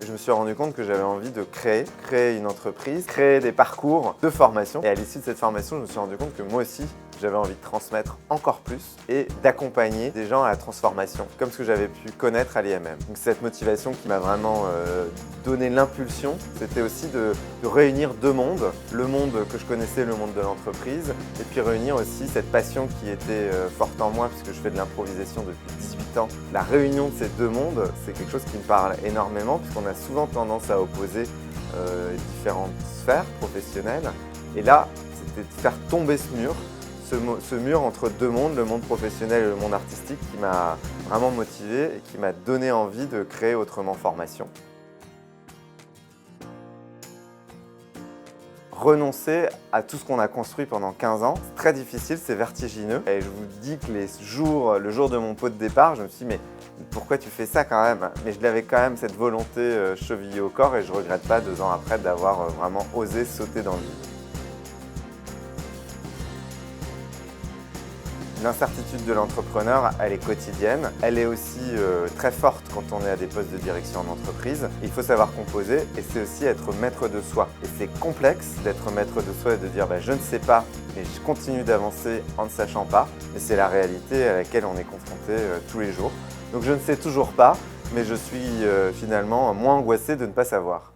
Je me suis rendu compte que j'avais envie de créer une entreprise, créer des parcours de formation. Et à l'issue de cette formation, je me suis rendu compte que moi aussi, j'avais envie de transmettre encore plus et d'accompagner des gens à la transformation, comme ce que j'avais pu connaître à l'IMM. Donc cette motivation qui m'a vraiment donné l'impulsion, c'était aussi de réunir deux mondes, le monde que je connaissais, le monde de l'entreprise, et puis réunir aussi cette passion qui était forte en moi, puisque je fais de l'improvisation depuis 18 ans. La réunion de ces deux mondes, c'est quelque chose qui me parle énormément, puisqu'on a souvent tendance à opposer différentes sphères professionnelles. Et là, c'était de faire tomber ce mur entre deux mondes, le monde professionnel et le monde artistique, qui m'a vraiment motivé et qui m'a donné envie de créer Autrement Formation. Renoncer à tout ce qu'on a construit pendant 15 ans, c'est très difficile, c'est vertigineux. Et je vous dis que le jour de mon pot de départ, je me suis dit mais pourquoi tu fais ça quand même? Mais je l'avais quand même cette volonté chevillée au corps et je ne regrette pas 2 ans après d'avoir vraiment osé sauter dans le vide. L'incertitude de l'entrepreneur, elle est quotidienne. Elle est aussi très forte quand on est à des postes de direction en entreprise. Il faut savoir composer et c'est aussi être maître de soi. Et c'est complexe d'être maître de soi et de dire je ne sais pas, mais je continue d'avancer en ne sachant pas. Mais c'est la réalité à laquelle on est confronté tous les jours. Donc je ne sais toujours pas, mais je suis finalement moins angoissé de ne pas savoir.